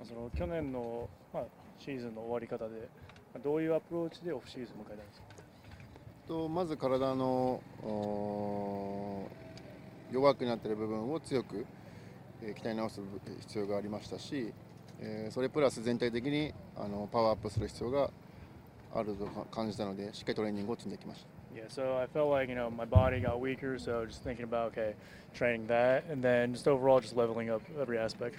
その去年の、シーズンの終わり方で、どういうアプローチでオフシーズンを迎えたんですか？まず体の弱くなっている部分を強く、鍛え直す必要がありましたし、それプラス全体的にパワーアップする必要があると感じたので、しっかりトレーニングを積んできました。Yeah, so I felt like, my body got weaker, so just thinking about, okay, training that, and then just overall just leveling up every aspect.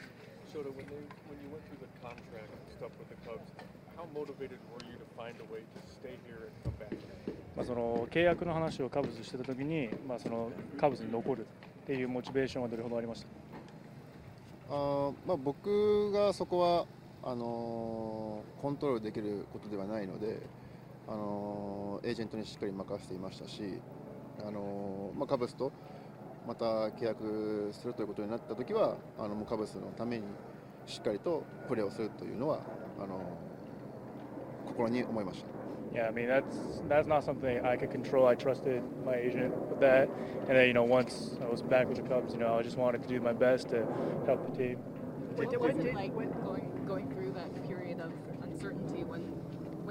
Shota, when you went through the contract stuff with the Cubs, how motivated were you to find a way to stay here and come back? その契約の話をカブズしてた時に、そのカブズに残るっていうモチベーションはどれほどありました？僕がそこはコントロールできることではないので、エージェントにしっかり任せていましたし、カブスとまた契約するということになったときは、もうカブスのためにしっかりとプレーをするというのは心に思いました。Yeah, I mean that's not something I could control. I trusted my agent with that, and then once I was back with the Cubs, I just wanted to do my best to help the team. What was it like going through that period of uncertainty when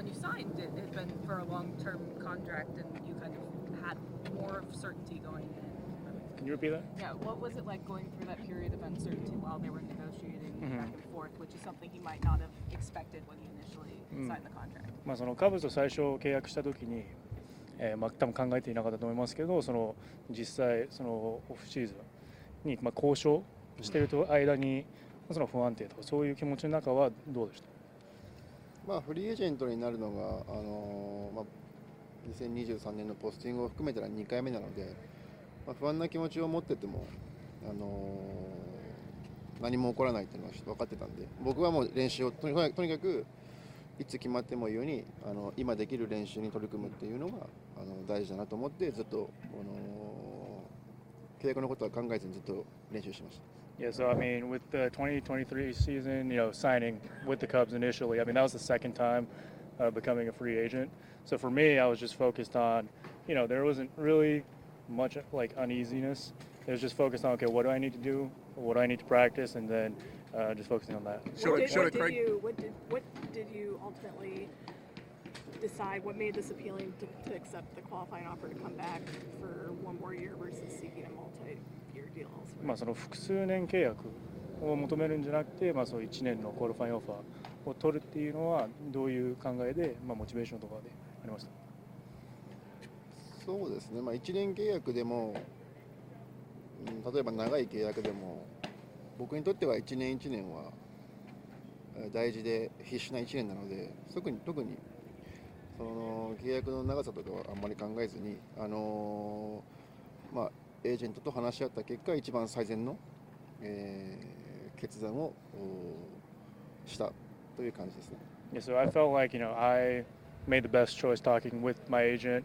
you signed? It had been for a long-term contract, and you kind of had more of certainty going in. Can you repeat that? Yeah, what was it like going through that period of uncertainty while they were negotiating back and forth, which is something he might not have expected when he initially signed the contract? そのカブスと最初契約した時に、多分考えていなかったと思いますけど、その実際そのオフシーズンに交渉している間にその不安定とかそういう気持ちの中はどうでした？フリーエージェントになるのが2023年のポスティングを含めたら2回目なので、不安な気持ちを持ってても、何も起こらないというのは分かってたんで、僕はもう練習をとにかくいつ決まってもいいように今できる練習に取り組むっていうのが大事だなと思って、ずっと契約のことは考えずにずっと練習してました。Yeah, so I mean, with the 2023 season, signing with the Cubs initially, I mean, that was the second time becoming a free agent. So for me, I was just focused on, there wasn't really much like uneasiness. It was just focused on, okay, what do I need to do? What do I need to practice? And then just focusing on that. What did you ultimately decide? What made this appealing to accept the qualifying offer to come back for one more year versus seeking a multi-year deal elsewhere? その複数年契約を求めるんじゃなくて、そう1年のクオリファインオファーを取るっていうのはどういう考えで、モチベーションとかでありました？そうですね、1年契約でも、例えば長い契約でも、僕にとっては1年1年は大事で必死な1年なので、特にその契約の長さとかはあんまり考えずに、エージェントと話し合った結果、一番最善の、決断をしたという感じですね。Yeah, so I felt like, I made the best choice talking with my agent.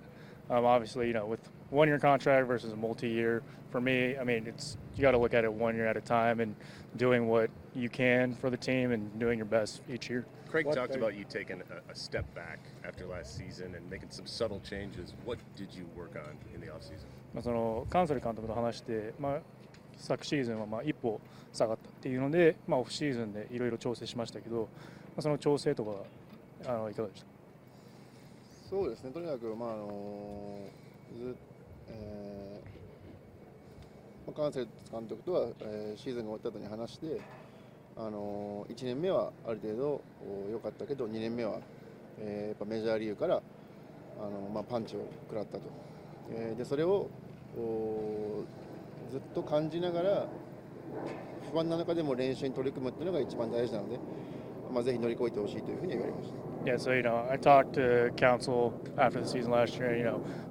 Obviously, with one-year contract versus a multi-year, for me, I mean, you got to look at it 1 year at a time and doing what you can for the team and doing your best each year. Craig talked about you taking a step back after last season and making some subtle changes. What did you work on in the offseason? そのカンセル監督と話して、昨シーズンは一歩下がったっていうので、オフシーズンでいろいろ調整しましたけど、その調整とかいかがでした？そうですね、とにかく、カンセル監督とは、シーズンが終わった後に話して、1年目はある程度良かったけど、2年目は、やっぱメジャーリーグから、パンチを食らったと。でそれをずっと感じながら、不安な中でも練習に取り組むっていうのが一番大事なので、ぜひ乗り越えてほしいというふうに言われました。Yeah, so I talked to counsel after the season last year.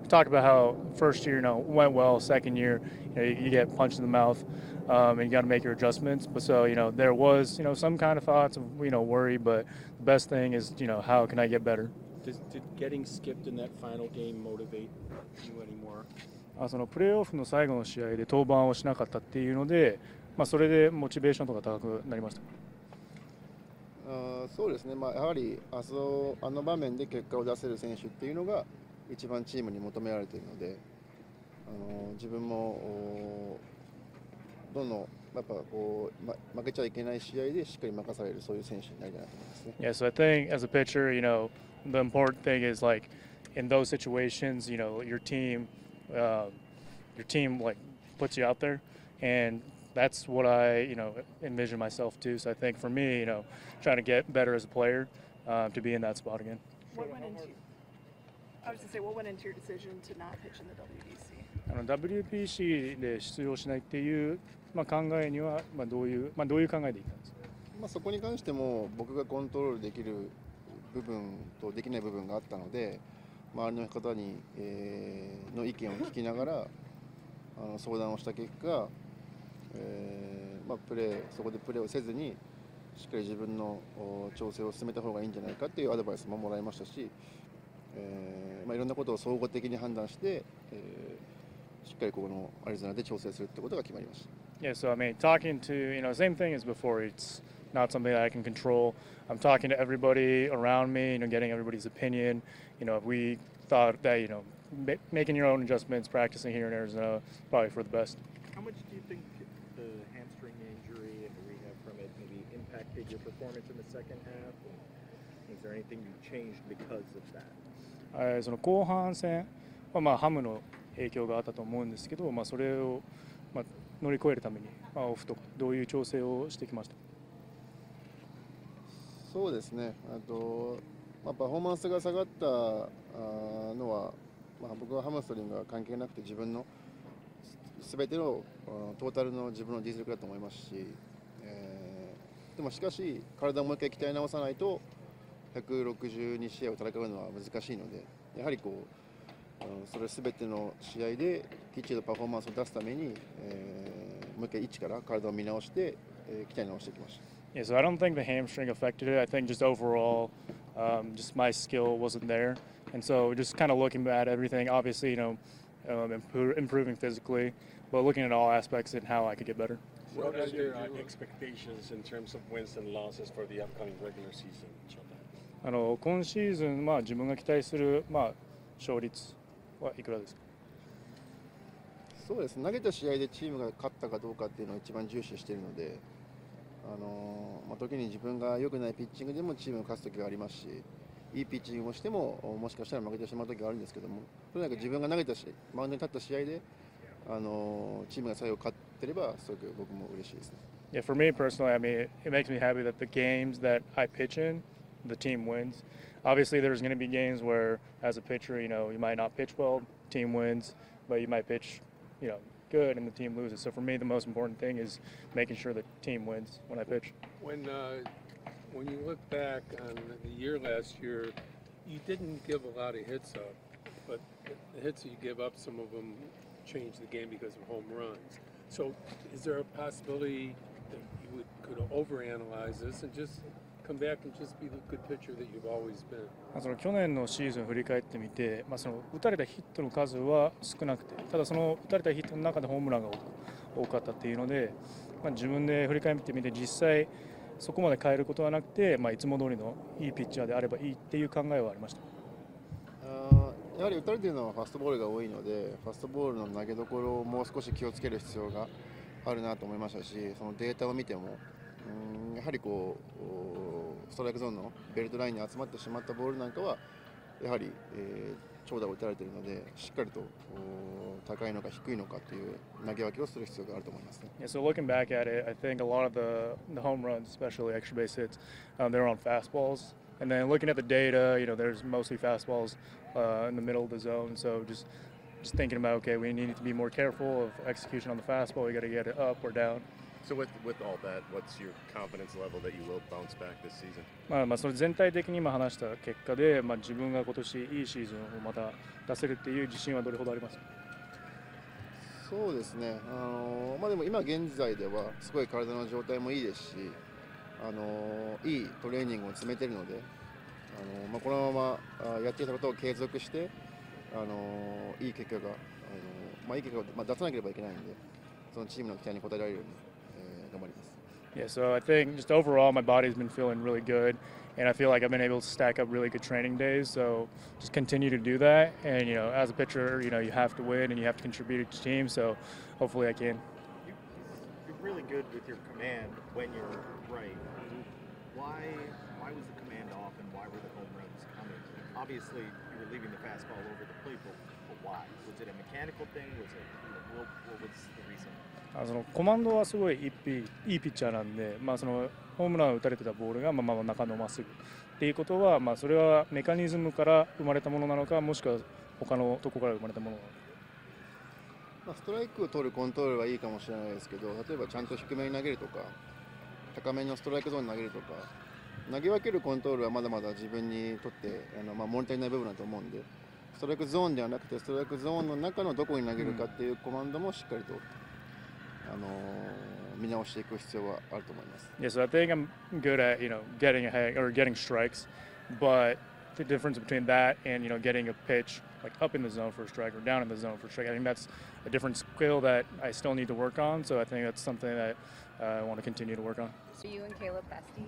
We talked about how first year, went well. Second year, you get punched in the mouth, and you got to make your adjustments. But so there was some kind of thoughts of worry, but the best thing is how can I get better? Did getting skipped in that final game motivate you anymore? そのプレーオフの最後の試合で登板をしなかったっていうので、それでモチベーションとか高くなりました。そうですね、やはりあの場面で結果を出せる選手っていうのが一番チームに求められているので、自分もどのやっぱこう、負けちゃいけない試合でしっかり任されるそういう選手になりたいなと思いますね。Yeah, so I think as a pitcher, the important thing is like in those situations, your team like puts you out there, and that's what I envision myself too. So I think for me, trying to get better as a player, to be in that spot again. What went into? I was to say, what went into your decision to not pitch in the WBC? WBC で出場しないっていう、考えには、どういう考えでいたんですか？そこに関しても僕がコントロールできる部分とできない部分があったので、周りの方に、の意見を聞きながら相談をした結果、そこでプレーをせずにしっかり自分の調整を進めた方がいいんじゃないかっていうアドバイスももらいましたし、いろんなことを総合的に判断して、しっかりここのアリゾナで調整するってことが決まりました。Yeah, so I mean, talking to, same thing as before. It's not something that I can control. I'm talking to everybody around me, getting everybody's opinion. If we thought that, making your own adjustments, practicing here in Arizona, probably for the best. How much do you think the hamstring injury and the rehab from it maybe impacted your performance in the second half? Is there anything you changed because of that? その後半戦は、ハムの影響があったと思うんですけど、それを、乗り越えるために、オフとかどういう調整をしてきました？そうですね、パフォーマンスが下がったのは、僕はハムストリングは関係なくて自分の全てのトータルの自分の実力だと思いますし、でもしかし体をもう一回鍛え直さないと162試合を戦うのは難しいので、やはりそれ全ての試合できっちりとパフォーマンスを出すために、もう一回一から体を見直して、鍛え直していきました。Yeah, so I don't think the hamstring affected it. I think just overall, just my skill wasn't there. And so just kind of looking at everything, obviously, improving physically, but looking at all aspects and how I could get better. What are your expectations in terms of wins and losses for the upcoming regular season? 今シーズン、自分が期待する、勝率はいくらですか？そうですね、投げた試合でチームが勝ったかどうかっていうのを一番重視しているので、時に自分が良くないピッチングでもチームが勝つ時がありますし、いいピッチングをしてももしかしたら負けてしまう時があるんですけども、とにかく自分が投げたマウンドに立った試合で、チームが最後勝ってればすごく僕も嬉しいですね。Yeah, for me personally, I mean, it makes me happy that the games that I pitch in, the team wins. Obviously, there's going to be games where, as a pitcher, you might not pitch well, team wins, but you might pitch, good and the team loses. So for me, the most important thing is making sure the team wins when I pitch. When you look back on the year last year, you didn't give a lot of hits up, but the hits you give up, some of them changed the game because of home runs. So is there a possibility that you could overanalyze this and just come back and just be the good pitcher that you've always been? その去年のシーズンを振り返ってみて、その打たれたヒットの数は少なくて、ただその打たれたヒットの中でホームランが多かったっていうので、自分で振り返ってみて実際そこまで変えることはなくて、いつも通りのいいピッチャーであればいいっていう考えはありました。やはり打たれているのはファストボールが多いので、ファストボールの投げどころをもう少し気をつける必要があるなと思いましたし、そのデータを見ても、やはりストライクゾーンのベルトラインに集まってしまったボールなんかはやはり、長打を打たれているので、しっかりと高いのか低いのかという投げ分けをする必要があると思いますね。Yeah, so looking back at it, I think a lot of the home runs, especially extra base hits, they're on fastballs. And then looking at the data, there's mostly fastballs in the middle of the zone. So just thinking about, okay, we need to be more careful of execution on the fastball. We got to get it up or down. So with all that, what's your confidence level that you will bounce back this season? それ全体的に今話した結果で、自分が今年いいシーズンをまた出せるっていう自信はどれほどありますか？そうですね、でも今現在ではすごい体の状態もいいですし、いいトレーニングを詰めているので、このままやっていたことを継続して、いい結果が、いい結果を出さなければいけないので、そのチームの期待に応えられるように、頑張ります。Yeah, so I think just overall my body's been feeling really good, and I feel like I've been able to stack up really good training days. So just continue to do that, and as a pitcher, you have to win and you have to contribute to the team. So hopefully I can. You've really good with your command when you're right. Why was the command off, and why were the home runs coming? Obviously, you were leaving the fastball over the plate, but why? Was it a mechanical thing? Was it, what was the reason? そのコマンドはすごいいいピッチャーなんで、そのホームランを打たれてたボールが中のまっすぐっていうことは、それはメカニズムから生まれたものなのか、もしくは他のところから生まれたものなのか。ストライクを取るコントロールはいいかもしれないですけど、例えばちゃんと低めに投げるとか、高めのストライクゾーンに投げるとか、投げ分けるコントロールはまだまだ自分にとって物足りない部分だと思うんで、ストライクゾーンではなくてストライクゾーンの中のどこに投げるかっていうコマンドもしっかりと、見直していく必要はあると思います。Yeah, so I think I'm good at getting ahead or getting strikes, but the difference between that and getting a pitch like up in the zone for a strike or down in the zone for a strike, I think that's a different skill that I still need to work on. So I think that's something that I want to continue to work on. So you and Caleb besties?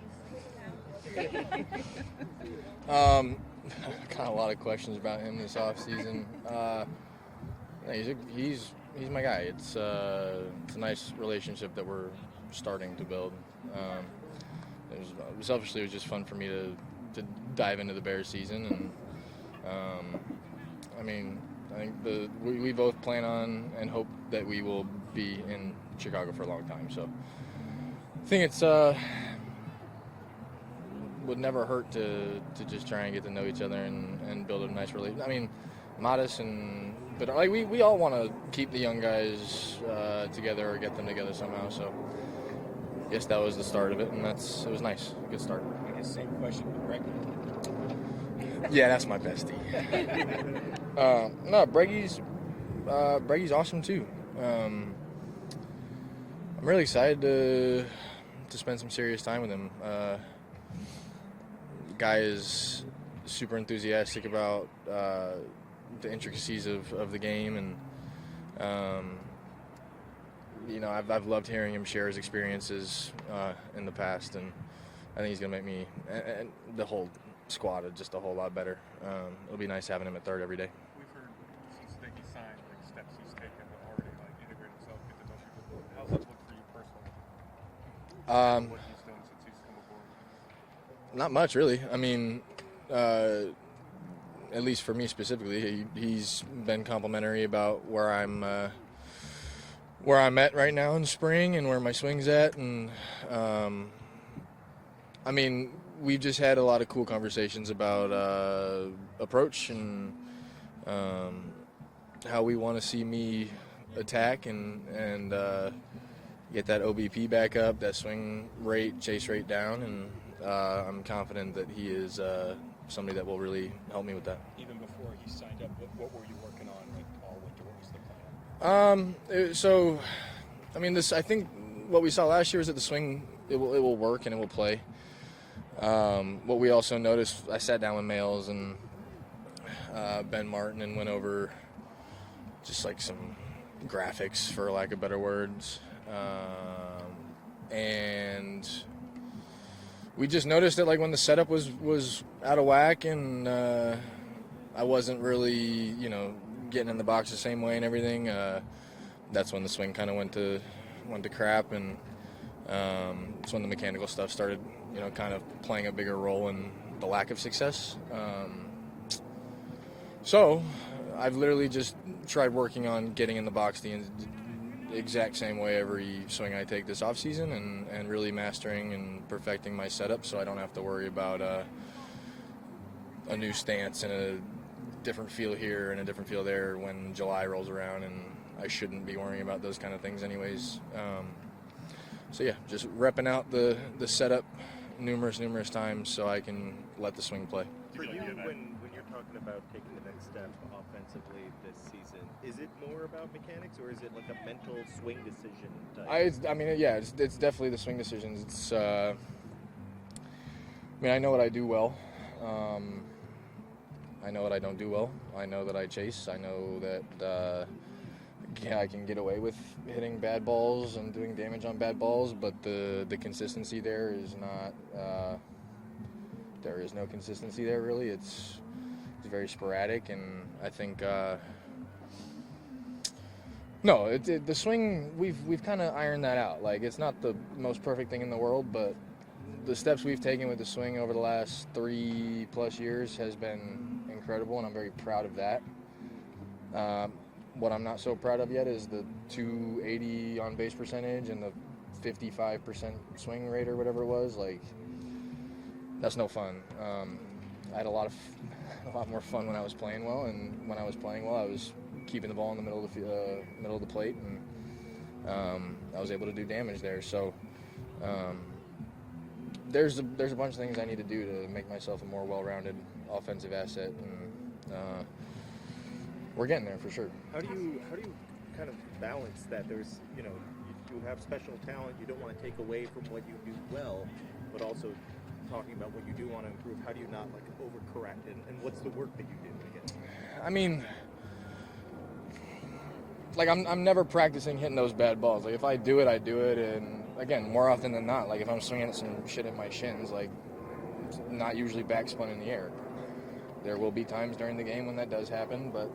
Got a lot of questions about him this offseason. He's my guy. It's a nice relationship that we're starting to build. Selfishly, it was just fun for me to dive into the Bears season, and I think we both plan on and hope that we will be in Chicago for a long time. So I think it's would never hurt to just try and get to know each other and build a nice relationship. I mean, modest but we all want to keep the young guys together or get them together somehow. So I guess that was the start of it, and it was nice, good start. I guess same question with Greg. Yeah, that's my bestie. No, Breggy's awesome too. I'm really excited to spend some serious time with him. The guy is super enthusiastic about the intricacies of the game, and I've loved hearing him share his experiences in the past, and I think he's gonna make me and the whole squad just a whole lot better. It'll be nice having him at third every day. We've heard since the day he signed, steps he's taken to already integrate himself, get to know people. How's that look for you personally? What he's done since he's come aboard? Not much, really. I mean, at least for me specifically, he's been complimentary about where I'm at right now in spring and where my swing's at, and we've just had a lot of cool conversations about approach and how we want to see me attack and get that OBP back up, that swing rate, chase rate down, and I'm confident that he is somebody that will really help me with that. Even before he signed up, what were you working on all winter? What was the plan? I think what we saw last year is that the swing it will work and it will play. What we also noticed, I sat down with Males and Ben Martin and went over just like some graphics, for lack of better words, and we just noticed that when the setup was out of whack and I wasn't really getting in the box the same way and everything, that's when the swing kind of went to crap, and it's when the mechanical stuff started kind of playing a bigger role in the lack of success. So I've literally just tried working on getting in the box the exact same way every swing I take this offseason, and really mastering and perfecting my setup so I don't have to worry about a new stance and a different feel here and a different feel there when July rolls around, and I shouldn't be worrying about those kind of things anyways. So yeah, just repping out the setup numerous times so I can let the swing play. For you, when you're talking about taking the next step offensively this season, is it more about mechanics or is it like a mental swing decision type? It's definitely the swing decisions. It's I know what I do well. I know what I don't do well. I know that I chase. I know that I can get away with hitting bad balls and doing damage on bad balls, but the consistency there is not. There is no consistency there, really. It's very sporadic, and I think No, the swing, we've kind of ironed that out. Like, it's not the most perfect thing in the world, but the steps we've taken with the swing over the last 3+ years has been incredible, and I'm very proud of that. What I'm not so proud of yet is the 280 on base percentage and the 55% swing rate or whatever it was. Like, that's no fun. I had a lot more fun when I was playing well, and when I was playing well, I was keeping the ball in the middle of the plate, and I was able to do damage there. So there's a bunch of things I need to do to make myself a more well-rounded offensive asset, and we're getting there for sure. How do you kind of balance that? There's, you have special talent. You don't want to take away from what you do well, but also talking about what you do want to improve. How do you not like overcorrect? And what's the work that you do again? I mean, like, I'm never practicing hitting those bad balls. Like, if I do it, I do it. And again, more often than not, like, if I'm swinging at some shit in my shins, like, it's not usually backspun in the air. There will be times during the game when that does happen, but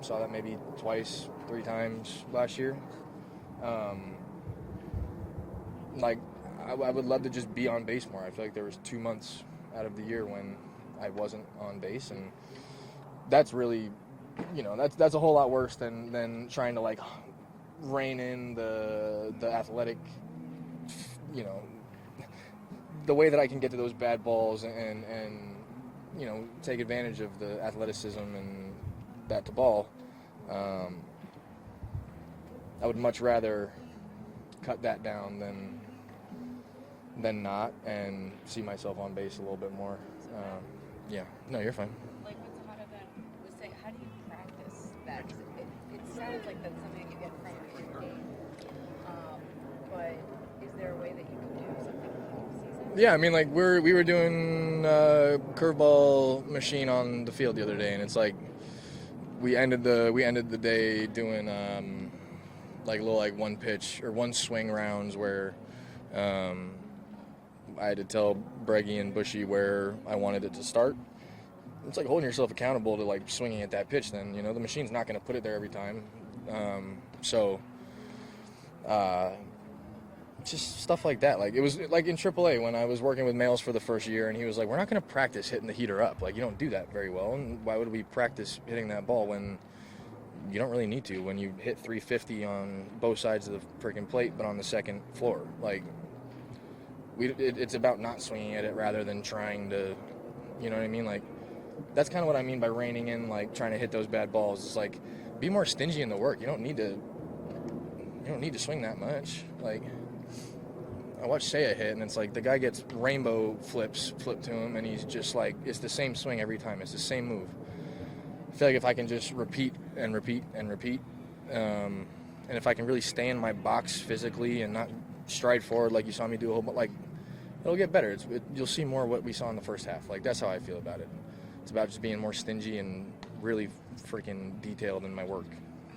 saw that maybe 2, 3 times last year. Like, I would love to just be on base more. I feel like there was 2 months out of the year when I wasn't on base, and that's really, that's a whole lot worse than trying to, like, rein in the athletic, the way that I can get to those bad balls and take advantage of the athleticism and bat to ball. I would much rather cut that down than not, and see myself on base a little bit more. Yeah, no, you're fine. Like what Tahada then was saying, how do you practice that? 'Cause it sounds like that's something you get from your game. But is there a way that you can do something off-season? Yeah, I mean, like, we were doing curveball machine on the field the other day, and it's like we ended the day doing like little, like, one pitch or one swing rounds where I had to tell Breggy and Bushy where I wanted it to start. It's like holding yourself accountable to, like, swinging at that pitch. Then the machine's not going to put it there every time. Just stuff like that. Like, it was like in AAA when I was working with males for the first year, and he was like, "We're not going to practice hitting the heater up. Like, you don't do that very well. And why would we practice hitting that ball when you don't really need to? When you hit 350 on both sides of the freaking plate, but on the second floor, like." It's about not swinging at it rather than trying to, you know what I mean? Like, that's kind of what I mean by reining in, like, trying to hit those bad balls. It's like, be more stingy in the work. You don't need to swing that much. Like, I watched Seiya hit, and it's like the guy gets rainbow flips flipped to him, and he's just like, it's the same swing every time. It's the same move. I feel like if I can just repeat and repeat and repeat, and if I can really stay in my box physically and not stride forward like you saw me do a whole bunch, like, it'll get better. You'll see more of what we saw in the first half. Like, that's how I feel about it. It's about just being more stingy and really freaking detailed in my work.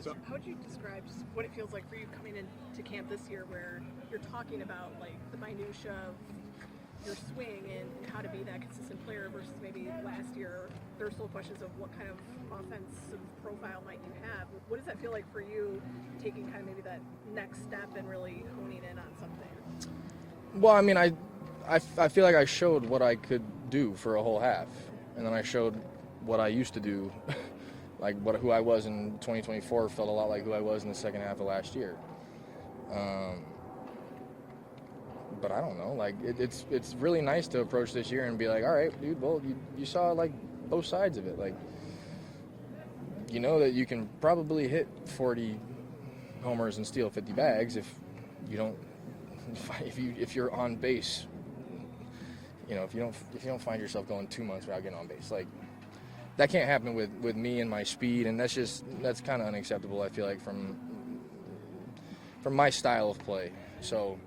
So how would you describe just what it feels like for you coming into camp this year, where you're talking about, like, the minutia of your swing and how to be that consistent player versus maybe last year there were still questions of what kind of offensive profile might you have. What does that feel like for you, taking kind of maybe that next step and really honing in on something? Well, I mean, I feel like I showed what I could do for a whole half, and then I showed what I used to do. Like, who I was in 2024 felt a lot like who I was in the second half of last year. But I don't know. Like, it's really nice to approach this year and be like, all right, dude, well, you saw, like, both sides of it. Like, you know that you can probably hit 40 homers and steal 50 bags if you're on base. If you don't find yourself going 2 months without getting on base, like, that can't happen with me and my speed, and that's kind of unacceptable, I feel like, from my style of play. So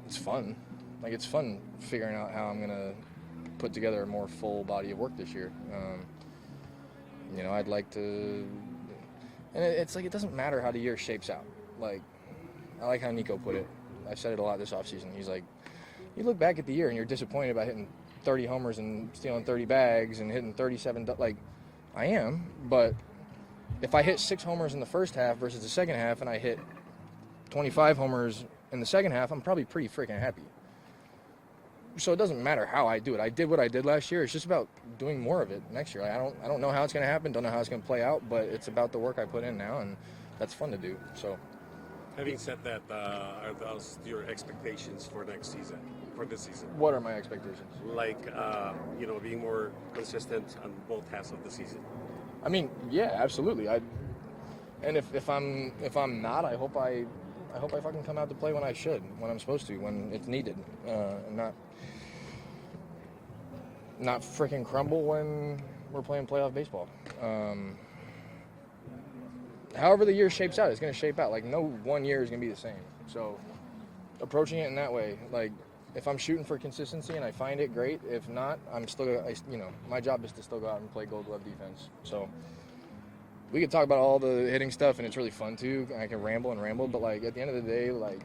it's fun. Like, it's fun figuring out how I'm gonna put together a more full body of work this year. I'd like to, and it's like, it doesn't matter how the year shapes out. Like, I like how Nico put it. I've said it a lot this offseason. He's like, you look back at the year and you're disappointed about hitting 30 homers and stealing 30 bags and hitting 37. Like, I am, but if I hit 6 homers in the first half versus the second half, and I hit 25 homers in the second half, I'm probably pretty freaking happy. So it doesn't matter how I do it. I did what I did last year. It's just about doing more of it next year. I don't know how it's going to happen. Don't know how it's going to play out. But it's about the work I put in now, and that's fun to do. So, Having said that, are those your expectations for next season, for this season? what are my expectations? Like, being more consistent on both halves of the season. I mean, yeah, absolutely. And if I'm not, I hope I fucking come out to play when I should, when I'm supposed to, when it's needed, and not freaking crumble when we're playing playoff baseball. However the year shapes out, it's going to shape out. Like, no one year is going to be the same. So approaching it in that way, like, if I'm shooting for consistency and I find it, great. If not, I'm still, my job is to still go out and play Gold Glove defense. So we could talk about all the hitting stuff, and it's really fun too. I can ramble, but like at the end of the day, like,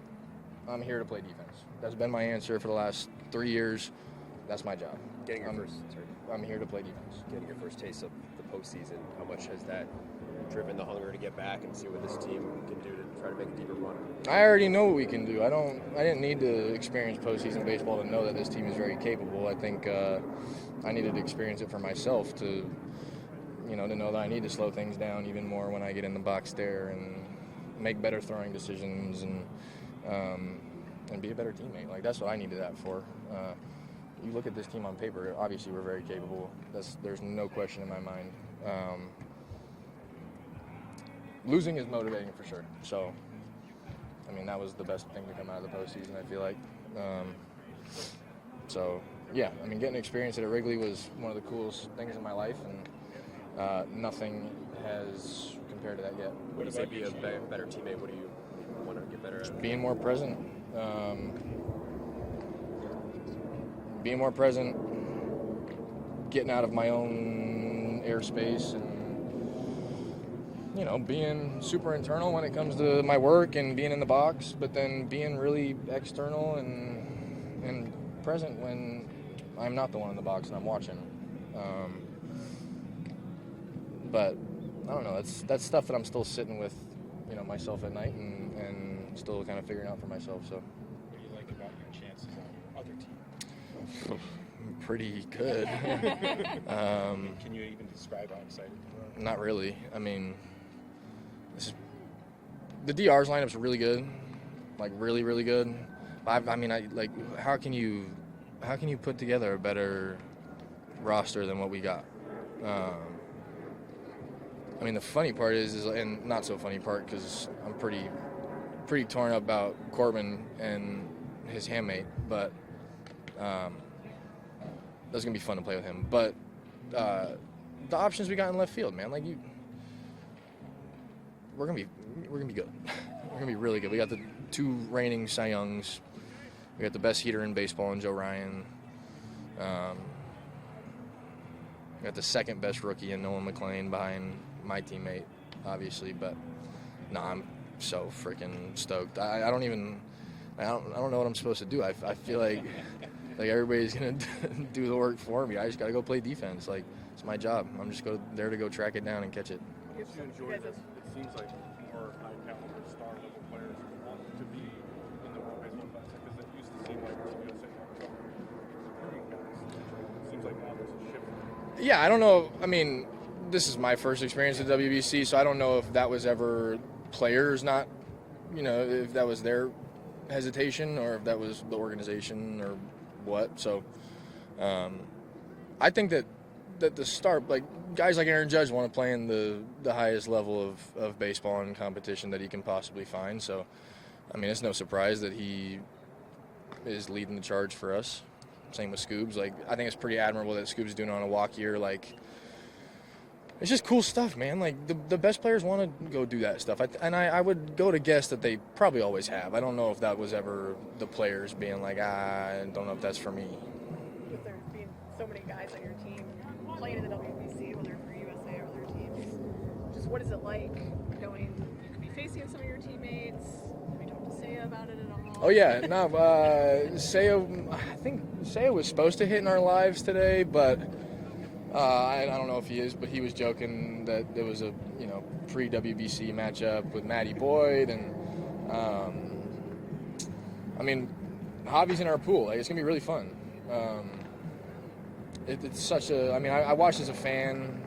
I'm here to play defense. That's been my answer for the last 3 years. That's my job. I'm here to play defense. Getting your first taste of the postseason, how much has that driven the hunger to get back and see what this team can do to try to make a deeper run? I already know what we can do. I didn't need to experience postseason baseball to know that this team is very capable. I think I needed to experience it for myself to know that I need to slow things down even more when I get in the box there and make better throwing decisions and be a better teammate. Like, that's what I needed that for. You look at this team on paper, obviously we're very capable. There's no question in my mind. Losing is motivating for sure. So, I mean, that was the best thing to come out of the postseason, I feel like. So, yeah, I mean, getting to experience it at Wrigley was one of the coolest things in my life, and nothing has compared to that yet. When you say be a better teammate, what do you want to get better at? Just being more present. Being more present, getting out of my own airspace, and being super internal when it comes to my work and being in the box, but then being really external and present when I'm not the one in the box and I'm watching. But I don't know. That's stuff that I'm still sitting with, myself at night and still kind of figuring out for myself. So. What do you like about your chances on other teams? Pretty good. Can you even describe how excited you are? Not really. I mean, the DR's lineup's really good, like really, really good. How can you put together a better roster than what we got? I mean, the funny part is and not so funny part, because I'm pretty torn up about Corbin and his handmate, but that's gonna be fun to play with him. But the options we got in left field, man, we're gonna be good. We're gonna be really good. We got the 2 reigning Cy Youngs. We got the best heater in baseball in Joe Ryan. We got the second best rookie in Nolan McLean behind my teammate, obviously. But no, I'm so freaking stoked. I don't know what I'm supposed to do. I feel like everybody's gonna do the work for me. I just gotta go play defense. Like, it's my job. I'm just there to go track it down and catch it. You enjoy this? It seems like more high-caliber star-level players want to be in the World Baseball Classic, because it used to seem like Team USA it seems like now there's a shift. Yeah, I don't know. I mean, this is my first experience at WBC, so I don't know if that was ever players not, if that was their hesitation or if that was the organization or what. So I think that the start, like, guys like Aaron Judge want to play in the highest level of baseball and competition that he can possibly find. So, I mean, it's no surprise that he is leading the charge for us. Same with Scoobs. Like, I think it's pretty admirable that Scoobs doing it on a walk year. Like, it's just cool stuff, man. Like, the best players want to go do that stuff. I would go to guess that they probably always have. I don't know if that was ever the players being like, I don't know if that's for me. With there being so many guys on your team playing in the WBC, whether for USA or other teams, just what is it like knowing you could be facing some of your teammates? Have you talked to Seiya about it at all? Oh, yeah. No, Seiya, I think Seiya was supposed to hit in our lives today, but I don't know if he is, but he was joking that there was a pre-WBC matchup with Matty Boyd, and I mean, Javi's in our pool. Like, it's gonna be really fun. It's such a. I mean, I watched as a fan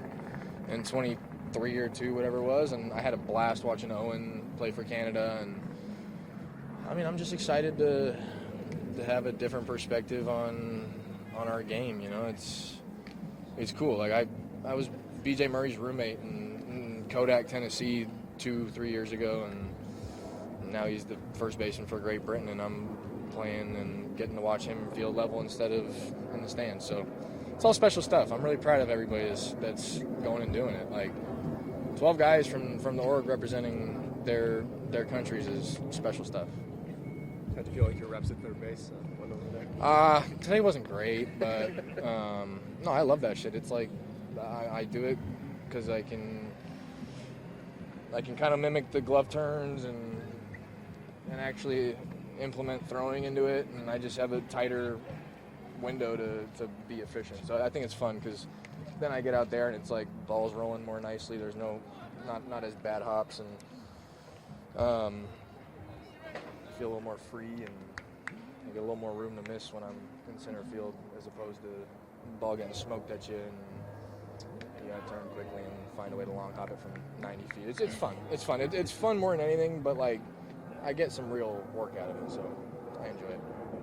in 23 or 2, whatever it was, and I had a blast watching Owen play for Canada. And I mean, I'm just excited to have a different perspective on our game. It's cool. Like I was BJ Murray's roommate in Kodak, Tennessee 2-3 years ago, and now he's the first baseman for Great Britain, and I'm playing and getting to watch him field level instead of in the stands. So it's all special stuff. I'm really proud of everybody that's going and doing it. Like 12 guys from the org representing their countries is special stuff. How'd you feel like your reps at third base went over there? Today wasn't great, but no, I love that shit. It's like I do it because I can kind of mimic the glove turns and actually implement throwing into it, and I just have a tighter window to be efficient. So I think it's fun because then I get out there and it's like balls rolling more nicely. There's not as bad hops, and feel a little more free, and I get a little more room to miss when I'm in center field as opposed to the ball getting smoked at you and you gotta turn quickly and find a way to long hop it from 90 feet. It's fun. It's fun. It's fun more than anything, but like I get some real work out of it, so I enjoy it.